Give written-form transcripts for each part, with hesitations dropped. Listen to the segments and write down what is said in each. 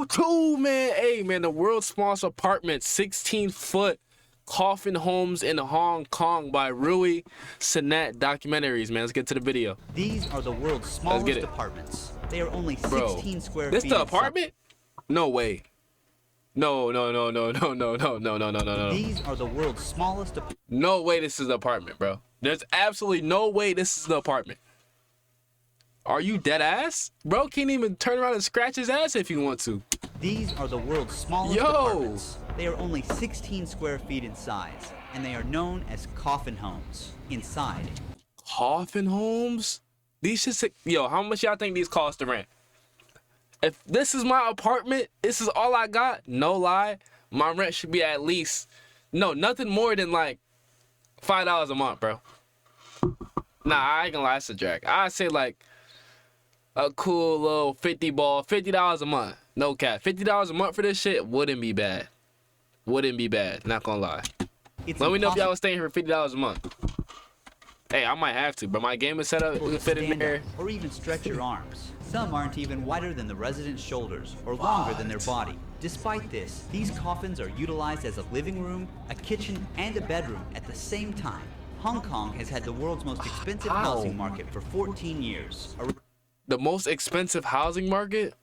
2, man. Hey, man, the world's smallest apartment, 16-foot Coffin homes in Hong Kong by Rui Sinet Documentaries, man. Let's get to the video. These are the world's smallest apartments. They are only 16 square feet. This the apartment? No way. No. These are the world's smallest apartments. No way this is the apartment, bro. There's absolutely no way this is the apartment. Are you dead ass? Bro can't even turn around and scratch his ass if you want to. These are the world's smallest apartments. They are only 16 square feet in size, and they are known as coffin homes. Inside. Coffin homes? These shit, yo, how much y'all think these cost to rent? If this is my apartment, this is all I got, no lie, my rent should be at least, nothing more than like $5 a month, bro. Nah, I ain't gonna lie, it's a drag. I'd say like a cool little $50 a month. No cap. $50 a month for this shit wouldn't be bad. Wouldn't be bad, not gonna lie. Let me know if y'all was staying here for $50 a month. Hey, I might have to, but my game is set up, we can fit in there. Or even stretch your arms. Some aren't even wider than the resident's shoulders or longer than their body. Despite this, these coffins are utilized as a living room, a kitchen, and a bedroom at the same time. Hong Kong has had the world's most expensive housing market for 14 years. The most expensive housing market?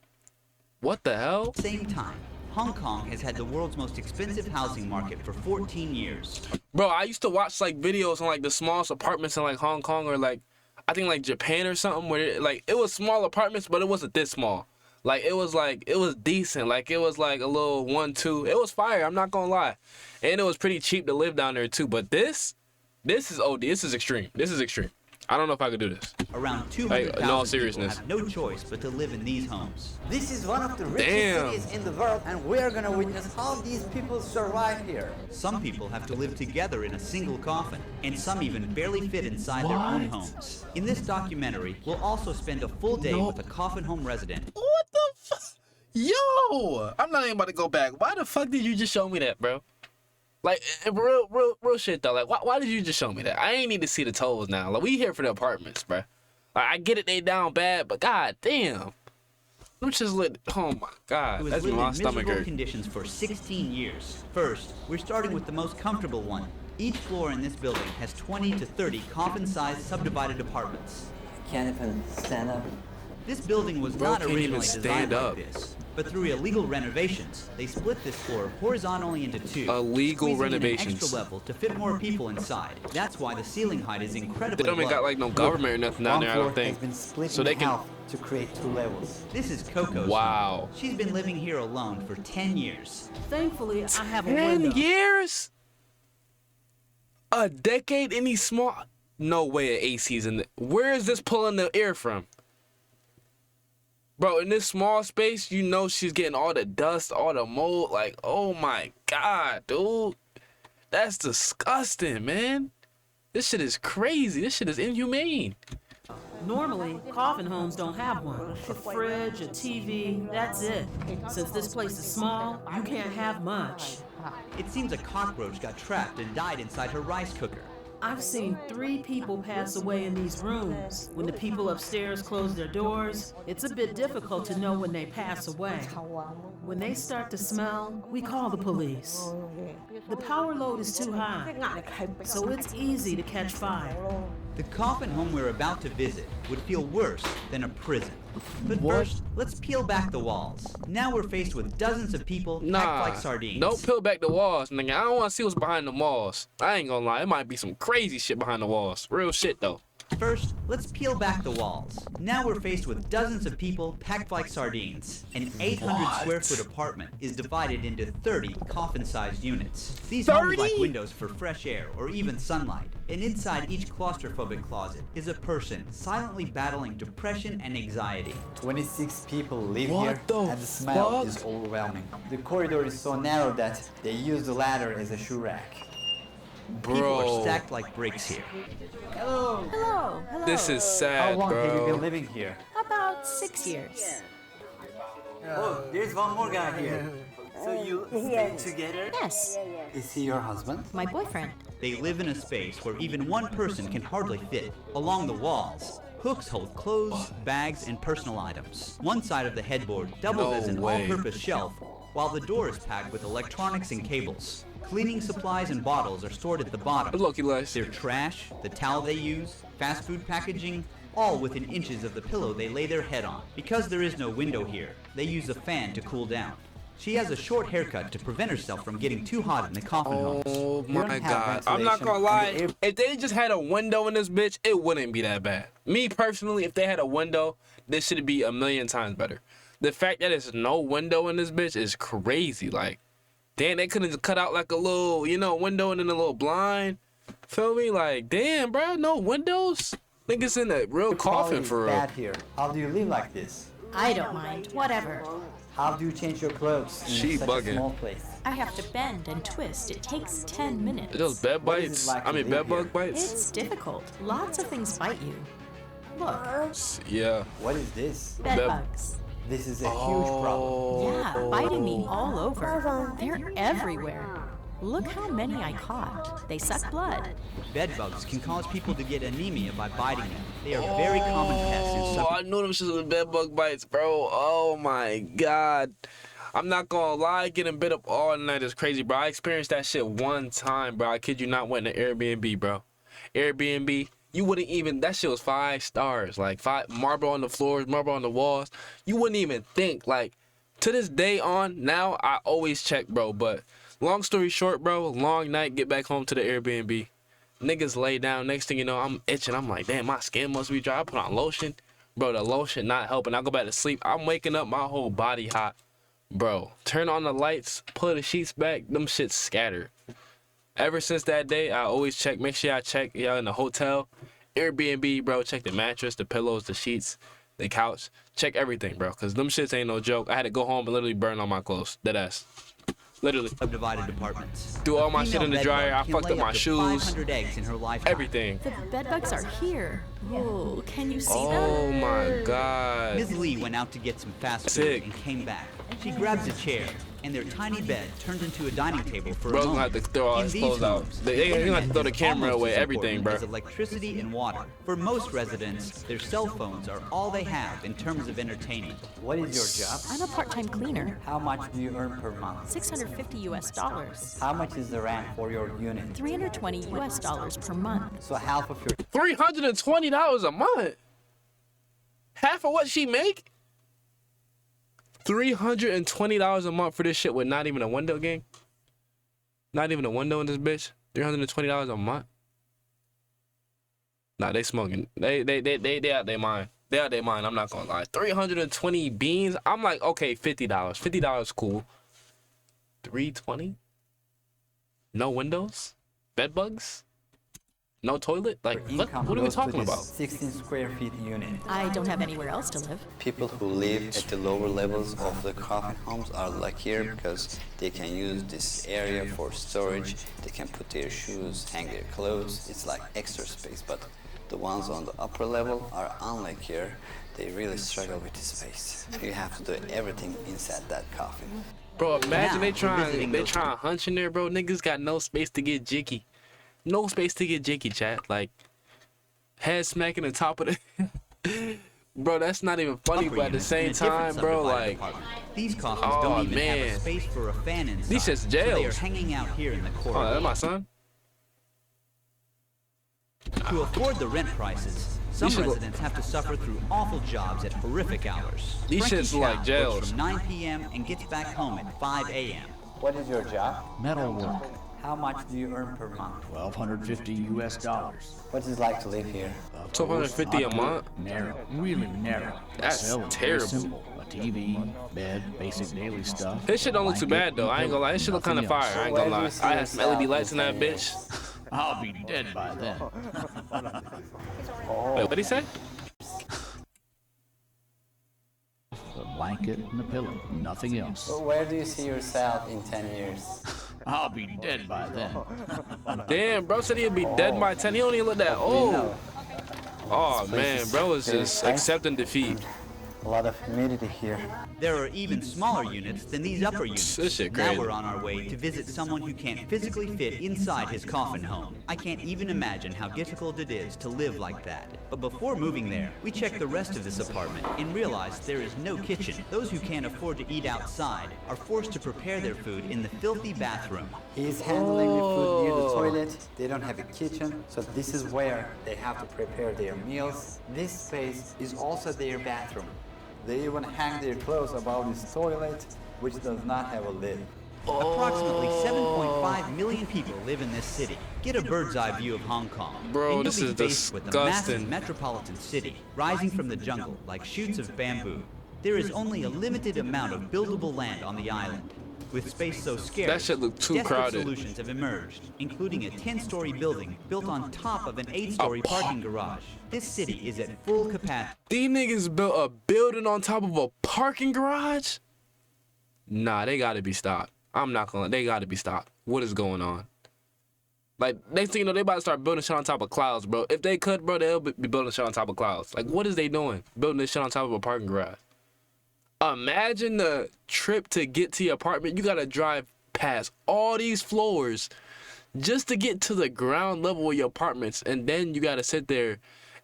What the hell? Same time, Hong Kong has had the world's most expensive housing market for 14 years. Bro, I used to watch like videos on like the smallest apartments in like Hong Kong or like, I think like Japan or something where it was small apartments, but it wasn't this small. Like it was decent. Like it was like a little 1-2. It was fire, I'm not gonna lie. And it was pretty cheap to live down there too. But this is OD. This is extreme. This is extreme. I don't know if I could do this. Around 200,000 people have no choice but to live in these homes. This is one of the richest cities in the world, and we are gonna witness how these people survive here. Some people have to live together in a single coffin, and some even barely fit inside their own homes. In this documentary, we'll also spend a full day with a coffin home resident. What the fuck? Yo! I'm not even about to go back. Why the fuck did you just show me that, bro? Like, real shit, though. Like, why did you just show me that? I ain't need to see the toes now. Like, we here for the apartments, bro. Like, I get it, they down bad, but god damn. I'm just lit. Oh, my God. That's my stomach hurt. Conditions for 16 years. First, we're starting with the most comfortable one. Each floor in this building has 20 to 30 coffin-sized subdivided apartments. Can't even stand up. This building was not originally designed like this, but through illegal renovations, they split this floor horizontally into two. Illegal renovations. An extra level to fit more people inside. That's why the ceiling height is incredibly low. They don't got like no government or nothing down there, I don't think. Has been split so they in can half to create 2 levels. This is Coco's home. She's been living here alone for 10 years. Thankfully, I have a window. 10 years? A decade in these small... No way an AC's in the... Where is this pulling the air from? Bro, in this small space, you know she's getting all the dust, all the mold. Like, oh my God, dude. That's disgusting, man. This shit is crazy. This shit is inhumane. Normally, coffin homes don't have one. A fridge, a TV, that's it. Since this place is small, you can't have much. It seems a cockroach got trapped and died inside her rice cooker. I've seen 3 people pass away in these rooms. When the people upstairs close their doors, it's a bit difficult to know when they pass away. When they start to smell, we call the police. The power load is too high, so it's easy to catch fire. The coffin home we're about to visit would feel worse than a prison. But first, let's peel back the walls. Now we're faced with dozens of people packed like sardines. Don't peel back the walls, nigga. I don't want to see what's behind the walls. I ain't gonna lie, it might be some crazy shit behind the walls. Real shit, though. First, let's peel back the walls. Now we're faced with dozens of people packed like sardines. An 800 square foot apartment is divided into 30 coffin-sized units. These homes lack windows for fresh air or even sunlight. And inside each claustrophobic closet is a person silently battling depression and anxiety. 26 people live here, and the smell is overwhelming. The corridor is so narrow that they use the ladder as a shoe rack. Bro. People are stacked like bricks here. Hello. Hello. Hello. This is sad, How long bro. have you been living here? About 6 years. Oh, there's one more guy here. So you stay together? Yes. Is he your husband? My boyfriend. They live in a space where even one person can hardly fit. Along the walls, Hooks hold clothes, bags, and personal items. One side of the headboard doubles as an all-purpose shelf, while the door is packed with electronics and cables. Cleaning supplies and bottles are stored at the bottom. Their trash, the towel they use, fast food packaging, all within inches of the pillow they lay their head on. Because there is no window here, they use a fan to cool down. She has a short haircut to prevent herself from getting too hot in the Coffin homes. Oh my God. I'm not gonna lie. If they just had a window in this bitch, it wouldn't be that bad. Me personally, if they had a window, this should be a million times better. The fact that there's no window in this bitch is crazy. Like, damn, they couldn't just cut out like a little, you know, window and then a little blind. Feel me? Like, damn, bro, no windows? Niggas in a real coffin for real. Bad here. How do you live like this? I don't mind. Whatever. How do you change your clothes in such a small place? I have to bend and twist. It takes 10 minutes. Those bed bites. Like I mean, bed bug bites. It's difficult. Lots of things bite you. Look, Yeah. What is this? bed Bed- bugs. This is a huge problem. Yeah, biting me all over. They're everywhere. Look how many I caught. They suck blood. Bedbugs can cause people to get anemia by biting them. They are very common pests in some. Oh, I knew them shits was bed bug bites, bro. Oh my God. I'm not gonna lie, getting bit up all night is crazy, bro. I experienced that shit one time, bro. I kid you not, went to Airbnb, bro. Airbnb, you wouldn't even, that shit was 5 stars. Like, marble on the floors, marble on the walls. You wouldn't even think, like, to this day on, now I always check, bro. But long story short, bro, long night, get back home to the Airbnb. Niggas lay down. Next thing you know, I'm itching. I'm like, damn, my skin must be dry. I put on lotion. Bro, the lotion not helping. I go back to sleep. I'm waking up, my whole body hot. Bro, turn on the lights, pull the sheets back. Them shits scattered. Ever since that day, I always check. Make sure I check y'all in the hotel. Airbnb, bro. Check the mattress, the pillows, the sheets, the couch. Check everything, bro. Because them shits ain't no joke. I had to go home and literally burn all my clothes. Deadass. Literally. Subdivided apartments. Threw all my shit in the dryer. I Can fucked lay up my to shoes. 500 eggs in her lifetime. Everything. The bed bugs are here. Ooh, can you see Oh them? my God. Ms. Lee went out to get some fast food Sick. and came back. She grabs a chair, and their tiny bed turned into a dining table for Bro's a gonna moment. have to throw all In his these clothes out. homes, They gonna have to throw the internet is camera almost away, as everything, important bro. as electricity and water. For most residents, their cell phones are all they have in terms of entertaining. What is your job? I'm a part-time cleaner. How much do you earn per month? $650 US. How much is the rent for your unit? $320 US per month. So half of your $320 a month. Half of what she make? $320 a month for this shit with not even a window, gang. Not even a window in this bitch. $320 a month. Nah, they smoking. They out their mind. They out their mind. I'm not gonna lie. 320 beans. I'm like, okay, $50. $50 cool. 320. No windows. Bed bugs. No toilet. Like what? income What are we goes to talking this about? 16 square feet unit. I don't have anywhere else to live. People who live at the lower levels of the coffin homes are luckier because they can use this area for storage. They can put their shoes, hang their clothes. It's like extra space. But the ones on the upper level are unluckier. They really struggle with the space. You have to do everything inside that coffin. Bro, imagine Now, they we're trying visiting they those- trying to hunch in there, bro. Niggas got no space to get jiggy. No space to get jiggy, chat. Like head smacking the top of the bro, that's not even funny, Upper but at the units same in a different time, bro, subdivided like apartment. These coffins Oh, don't even have man. a space for a fan inside. These just So they are jails. hanging out here in the oh, corridor. that's my son. To afford the rent prices, some should go- residents have to suffer through awful jobs at horrific hours. These Frankie shits like Chow jails. works from 9 p.m. and gets back home at 5 a.m. What is your job? Metal work, How much do you earn per month? $1,250 US. What is it like to live here? $1,250 a month? Narrow, really narrow. That's Facility, very terrible. Simple. A TV, bed, basic daily stuff. This shit don't look too bad Blanket, though. I ain't gonna lie. This shit look kind of nothing fire. else. I ain't Where gonna do lie. you see I had some LED yourself lights in in that 10 bitch. years? I'll be dead by then. Wait, what'd he say? A blanket and a pillow, nothing else. So where do you see yourself in 10 years? I'll be dead by then. Damn, bro said he'd be dead by 10. He don't even look that old. Oh man, bro is just accepting defeat. A lot of humidity here. There are even smaller units than these upper units. This shit Now crazy. we're on our way to visit someone who can't physically fit inside his coffin home. I can't even imagine how difficult it is to live like that. But before moving there, we check the rest of this apartment and realize there is no kitchen. Those who can't afford to eat outside are forced to prepare their food in the filthy bathroom. He's handling the food near the toilet. They don't have a kitchen, so this is where they have to prepare their meals. This space is also their bathroom. They even hang their clothes above this toilet, which does not have a lid. Approximately 7.5 million people live in this city. Get a bird's eye view of Hong Kong. Bro, and this you'll is be faced with a massive disgusting. metropolitan city rising from the jungle like shoots of bamboo. There is only a limited amount of buildable land on the island. With space so scarce, That shit look too desperate crowded. solutions have emerged, including a 10-story building built on top of an 8-story parking garage. This city is at full capacity. These niggas built a building on top of a parking garage? Nah, they gotta be stopped. I'm not gonna, they gotta be stopped. What is going on? Like, next thing you know, they about to start building shit on top of clouds, bro. If they could, bro, they'll be building shit on top of clouds. Like, what is they doing? Building this shit on top of a parking garage. Imagine the trip to get to your apartment. You gotta drive past all these floors just to get to the ground level of your apartments, and then you gotta sit there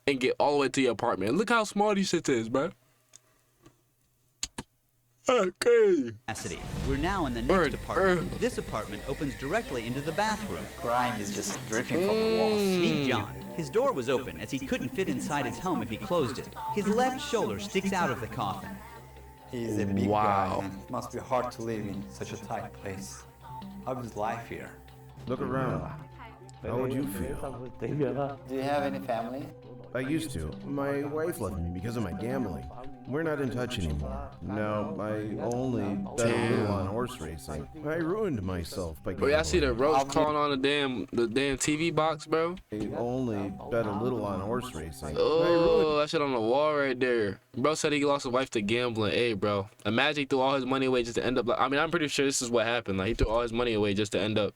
and get all the way to your apartment. Look how small these shit is, bro. Okay. We're now in the next apartment. This apartment opens directly into the bathroom. Grime is just dripping from the walls. Meet John. His door was open as he couldn't fit inside his home if he closed it. His left shoulder sticks out of the coffin. He's a big Wow. guy, and it must be hard to live in such a tight place. How is life here? Look around. How would you feel? Do you have any family? I used to. My wife left me because of my gambling. We're not in touch anymore. No, I only bet a little on horse racing. I ruined myself by Bro, gambling. y'all see the roach calling on the damn TV box, bro? I only bet a little on horse racing. Oh, that shit on the wall right there. Bro said he lost his wife to gambling. Hey, bro, imagine he threw all his money away just to end up like, I mean, I'm pretty sure this is what happened. Like, he threw all his money away just to end up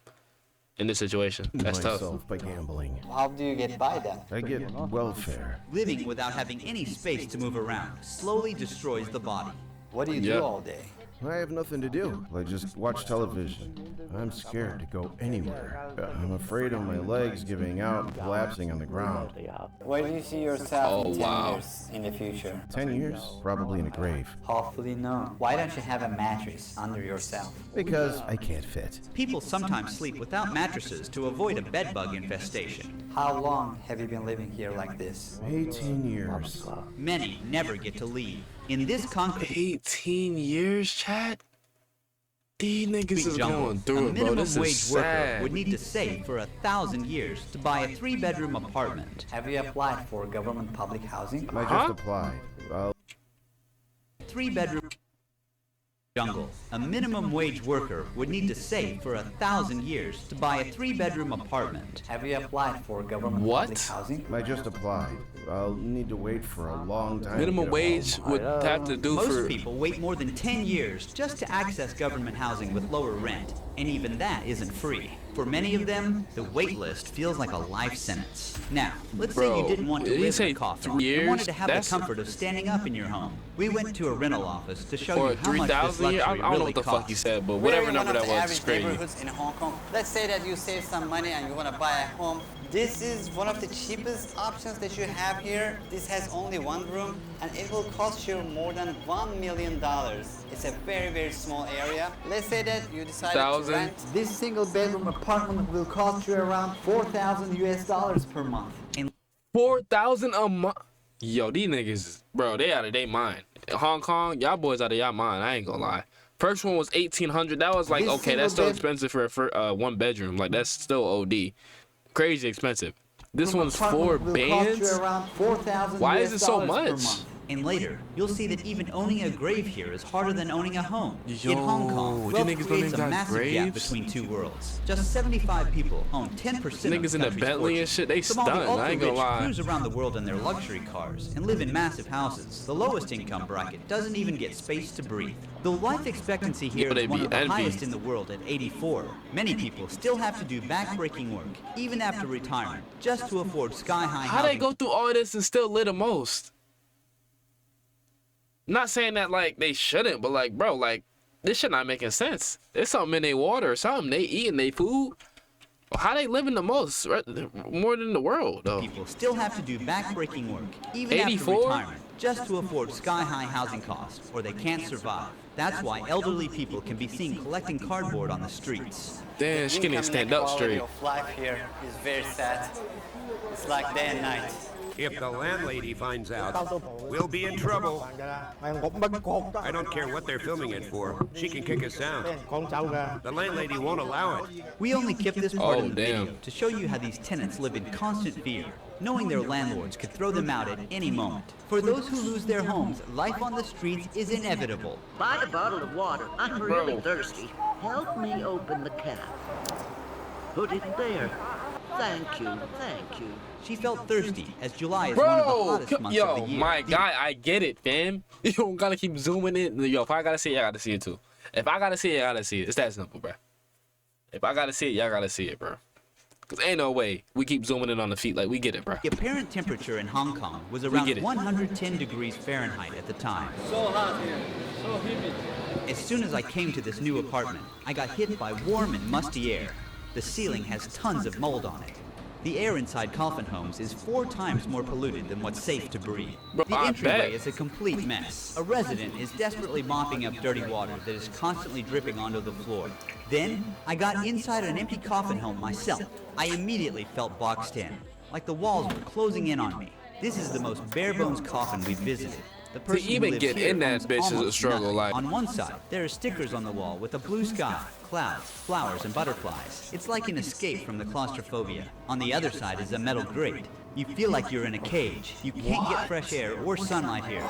in this situation. That's tough. myself by gambling. How do you get by then? I get welfare. Living without having any space to move around slowly destroys the body. What do you Yep. do all day? I have nothing to do. I just watch television. I'm scared to go anywhere. I'm afraid of my legs giving out and collapsing on the ground. Where do you see yourself in 10 wow. years in the future? 10 years? Probably in a grave. Hopefully no. Why don't you have a mattress under yourself? Because I can't fit. People sometimes sleep without mattresses to avoid a bedbug infestation. How long have you been living here like this? 18 years. Many never get to leave. In this concrete 18 years, chat? These niggas is jungle, going a through it, bro. minimum This wage is worker sad. would need to save for 1,000 years to buy a 3-bedroom apartment. Have you applied for government public housing? I just applied. 3-bedroom jungle. A minimum wage worker would need to save for 1,000 years to buy a 3-bedroom apartment. Have you applied for government What? public housing? I just applied. I'll need to wait for a long time. to Minimum get a wage home. would have to do Most for. people wait more than 10 years just to access government housing with lower rent, and even that isn't free. For many of them, the wait list feels like a life sentence. Now, let's say you Bro, didn't want to did he live in say a coffin 3 years? and wanted to have the That's- comfort of standing up in your home. We went to a rental office to show Or you how much this 3,000 years? I luxury don't know really what the fuck he costs. said, but We're whatever in number one of that the was, average it's crazy. neighborhoods in Hong Kong. Let's say that you save some money and you want to buy a home. This is one of the cheapest options that you have here. This has only one room and it will cost you more than $1 million. It's a very, very small area. Let's say that you decide to 1,000? rent. This single bedroom apartment will cost you around $4,000 per month. 4,000 a month. Yo, these niggas, bro, they out of their mind. Hong Kong, y'all boys out of y'all mind. I ain't gonna lie. First one was 1,800. That was like, This okay, that's single still bed- expensive for one bedroom. Like, that's still OD. Crazy expensive. This one's Apartment 4 will cost bands. you around $4,000 Why is it so per much? month. And later, you'll see that even owning a grave here is harder than owning a home. Yo, In Hong Kong, these wealth niggas don't creates even a got massive gap graves? between two worlds. Just 75 people own 10% Niggas of in the the country's Bentley and fortune. shit, they Some of the stunned, I ain't gonna ultra-rich lie. cruise around the world in their luxury cars and live in massive houses. The lowest income bracket doesn't even get space to breathe. The life expectancy here Yo, they is one be of the envy. highest in the world at 84. Many people still have to do back-breaking work, even after retirement, just to afford sky-high How they housing. go through all this and still live the most? Not saying that like they shouldn't, but like, bro, like this shit not making sense. There's something in their water or something. They eating their food. How they living the most, more than the world, though. People still have to do backbreaking work, even 84? after retirement, just to afford sky-high housing costs, or they can't survive. That's why elderly people can be seen collecting cardboard on the streets. Damn, she can't even stand up straight. Of life here is very sad. It's like day and night. If the landlady finds out, we'll be in trouble. I don't care what they're filming it for. She can kick us out. The landlady won't allow it. We only kept this part Oh, in the damn. video to show you how these tenants live in constant fear, knowing their landlords could throw them out at any moment. For those who lose their homes, life on the streets is inevitable. Buy a bottle of water. I'm really thirsty. Help me open the cap. Put it there. Thank you, thank you. She felt thirsty, as July is one of the Bro, hottest months yo, of the year. my guy, I get it, fam. You don't gotta keep zooming in. Yo, if I gotta see it, I gotta see it too. If I gotta see it, I gotta see it. It's that simple, bro. If I gotta see it, y'all gotta see it, bro. Cause ain't no way we keep zooming in on the feet. Like, we get it, bro. The apparent temperature in Hong Kong was around 110 degrees Fahrenheit at the time. So hot here, so humid. As soon as I came to this new apartment, I got hit by warm and musty air. The ceiling has tons of mold on it. The air inside Coffin homes is 4 times more polluted than what's safe to breathe. Bro, The I entryway bet. is a complete mess. A resident is desperately mopping up dirty water that is constantly dripping onto the floor. Then, I got inside an empty coffin home myself. I immediately felt boxed in, like the walls were closing in on me. This is the most bare-bones coffin we've visited. The person who even lives get here in that owns bitch is a almost struggle, nothing. like- On one side, there are stickers on the wall with a blue sky, clouds, flowers, and butterflies. It's like an escape from the claustrophobia. On the other side is a metal grate. You feel like you're in a cage. You can't get fresh air or sunlight here.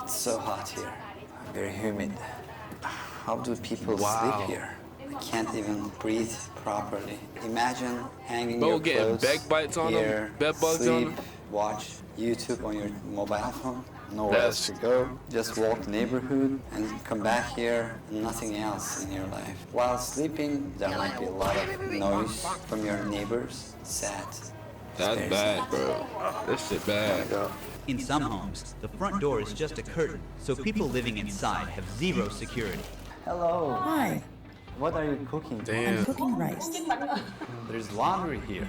It's so hot here. Very humid. How do people sleep here? They can't even breathe properly. Imagine hanging Bro, your getting clothes bed bites on them, here, bed bugs sleep, on them. watch YouTube on your mobile phone. Nowhere else to go. Just walk the neighborhood and come back here. Nothing else in your life. While sleeping, there might be a lot of noise from your neighbors. Sad. That's Very bad, sad. bro. This shit bad. In some homes, the front door is just a curtain, so people living inside have zero security. Hello. Hi, What are you cooking? Damn. cooking rice. There's laundry here.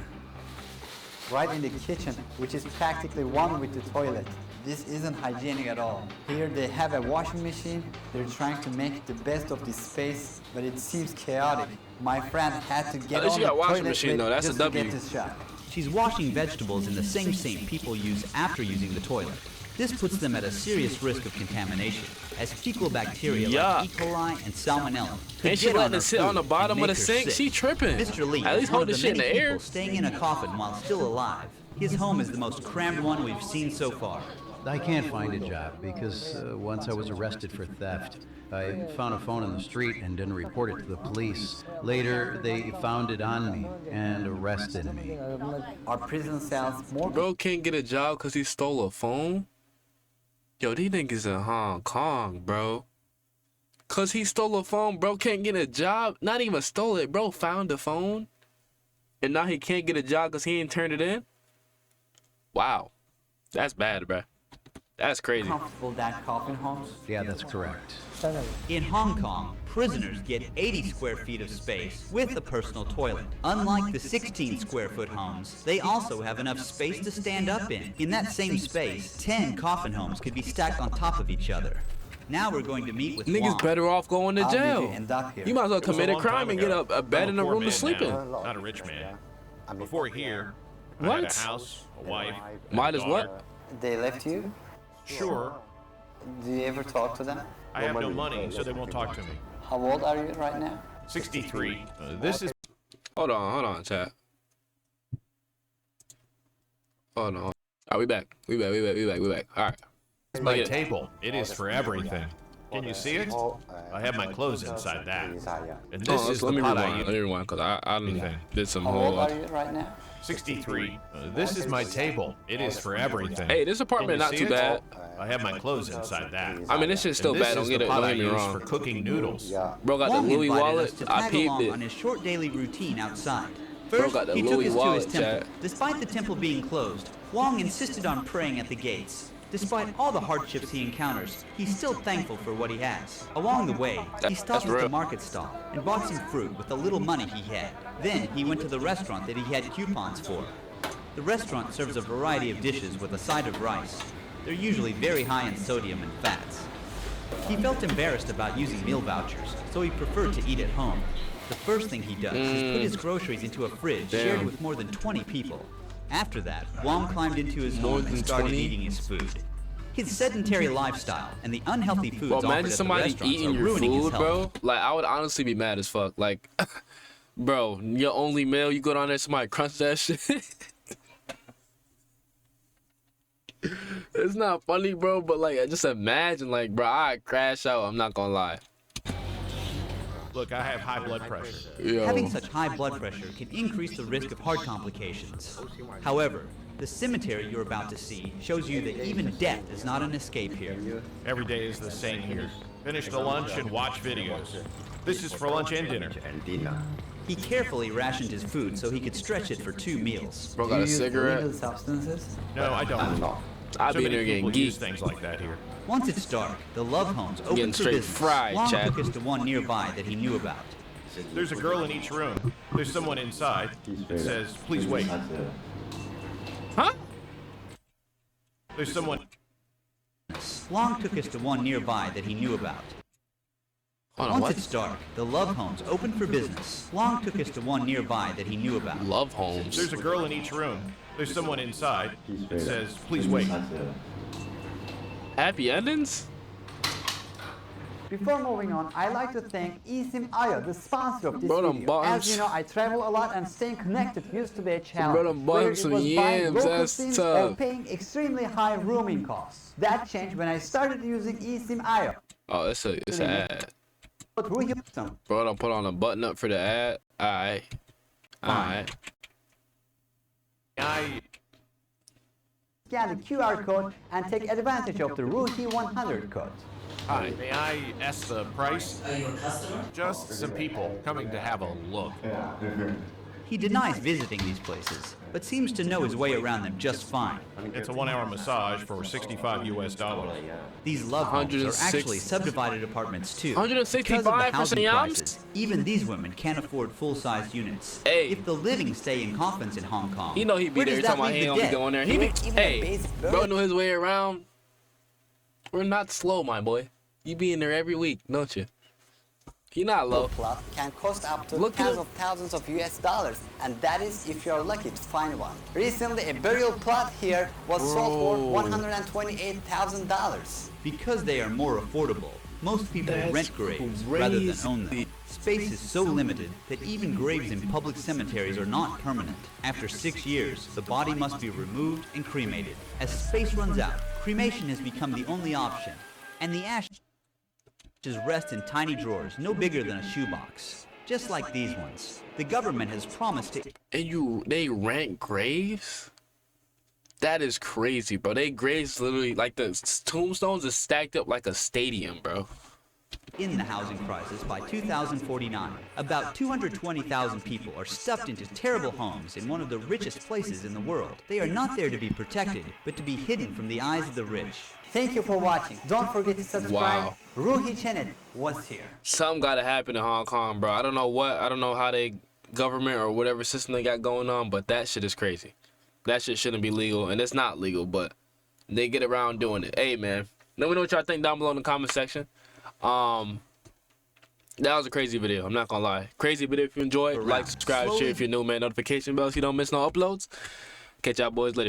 Right in the kitchen, which is practically one with the toilet. This isn't hygienic at all. Here they have a washing machine. They're trying to make the best of this space, but it seems chaotic. My friend had to get At least on you the got a washing toilet machine, lid though. That's a just to W. get this shot. She's washing vegetables in the same sink people use after using the toilet. This puts them at a serious risk of contamination, as fecal bacteria Yuck. like E. coli and Salmonella could Ain't she get on letting her it sit on the food bottom and of the make her sink? sick. She tripping. Mr. Lee At is least one hold of the the shit in many the air. people staying in a coffin while still alive. His home is the most crammed one we've seen so far. I can't find a job because once I was arrested for theft. I found a phone in the street and didn't report it to the police. Later, they found it on me and arrested me. Our prison cells more Bro can't get a job because he stole a phone? Yo, these niggas in Hong Kong, bro. Cause he stole a phone, bro can't get a job. Not even stole it, bro. Found the phone. And now he can't get a job because he ain't turned it in? Wow. That's bad, bro. That's crazy. comfortable than coffin homes. Yeah, that's correct. In Hong Kong, prisoners get 80 square feet of space with a personal toilet. Unlike the 16 square foot homes, they also have enough space to stand up in. In that same space, 10 coffin homes could be stacked on top of each other. Now we're going to meet with Niggas Wong. better off going to How did jail. you end up here? You might as well It was commit a long crime time and get ago. a bed I'm and a poor room to man sleep now, in. Not a rich man. Before here, I What? had a house, a wife, and Might a as daughter. what? They left you? Sure, Do you ever talk to them? I have no money, so they won't talk to me. How old are you right now? 63. This is Hold on, chat. Hold on. Are we back? We back. All right. my Look at it. table. It is for everything. Can you see it? I have my clothes inside that. And this Oh, is let the me pot rewind. I Let use. me rewind because I done Okay. did some How old whole. are you right now? 63. This is my table. It is for everything. Hey, this apartment Can not you too see bad. it? I have my clothes inside that. I mean, this shit's still And this bad. Don't is get the it. pot Don't I get me use wrong. for cooking noodles. Bro got the Wong Louis invited wallet. us to I tag peeped along it. on his short daily routine outside. Bro First, got the he took Louis us to his wallet, temple. chat. Despite the temple being closed, Wong insisted on praying at the gates. Despite all the hardships he encounters, he's still thankful for what he has. Along the way, he stopped at the market stall and bought some fruit with the little money he had. Then he went to the restaurant that he had coupons for. The restaurant serves a variety of dishes with a side of rice. They're usually very high in sodium and fats. He felt embarrassed about using meal vouchers, so he preferred to eat at home. The first thing he does is put his groceries into a fridge shared with more than 20 people. After that, Wong climbed into his home and started eating his food. His sedentary lifestyle and the unhealthy foods offered at the restaurants eating are your ruining his food, health. bro. Like, I would honestly be mad as fuck. Like, bro, your only meal, you go down there, somebody crunch that shit. It's not funny, bro, but like, just imagine, like, bro, I crash out. I'm not gonna lie. Look, I have high blood pressure. Yo. Having such high blood pressure can increase the risk of heart complications. However, the cemetery you're about to see shows you that even death is not an escape here. Every day is the same here. Finish the lunch and watch videos. This is for lunch and dinner. He carefully rationed his food so he could stretch it for 2 meals. Bro got a cigarette. Illegal substances? No, I don't. I'll So be in many there getting people use geeked. things like that here. Once it's dark, the love homes Getting open for straight business. fried, Wong Chad. took us to one nearby that he knew about. There's a girl in each room. There's someone inside. It says, please wait. Huh? There's someone. Wong took us to one nearby that he knew about. Hold on, Once what? it's dark, the love homes open for business. Wong took us to one nearby that he knew about. Love homes. There's a girl in each room. There's someone inside. It says, please wait. Happy endings? Before moving on, I'd like to thank eSIM IO, the sponsor of this Bro, them video. buttons. As you know, I travel a lot and staying connected used to be a challenge. Bro, them whether buttons it some was buying yams, local that's SIMs or tough. paying extremely high roaming costs. That changed when I started using eSIM IO. Oh, it's an ad. But we have some. Bro, don't put on a button up for the ad. Alright. Alright. Scan the QR code and take advantage of the Rookie 100 code. Hi, may I ask the price? Are you a customer? Just some people coming to have a look. He denies visiting these places, but seems to know his way around them just fine. It's a 1-hour massage for $65 US. These love homes are 106 actually subdivided apartments too. 165 Because of the for housing some yams? prices, even these women can't afford full-size units. Hey. If the living stay in coffins in Hong Kong, He know he be where there does talking that about he leave ain't the gonna be dead? going there. He be, Even a hey, basic bro bird. know his way around. We're not slow, my boy. You be in there every week, don't you? He not low. Plot can cost up to Look at tens him. of thousands of US dollars, and that is if you're lucky to find one. Recently, a burial plot here was sold for $128,000. Because they are more affordable, most people That's rent graves rather than own them. crazy. Space is so limited that even graves in public cemeteries are not permanent. After 6 years, the body must be removed and cremated. As space runs out, cremation has become the only option, and the ashes rest in tiny drawers no bigger than a shoebox. Just like these ones. The government has promised to And they rent graves? That is crazy, bro. They graves literally, like the tombstones is stacked up like a stadium, bro. end the housing crisis by 2049. About 220,000 people are stuffed into terrible homes in one of the richest places in the world. They are not there to be protected, but to be hidden from the eyes of the rich. Thank you for watching. Don't forget to subscribe. Wow. Ruhi channel was here. Something gotta happen in Hong Kong, bro. I don't know what. I don't know how they government or whatever system they got going on, but that shit is crazy. That shit shouldn't be legal, and it's not legal, but they get around doing it. Hey, man, let me know what y'all think down below in the comment section. That was a crazy video. I'm not gonna lie. Crazy video. If you enjoyed, like, subscribe, share if you're new, man. Notification bell so you don't miss no uploads. Catch y'all boys later.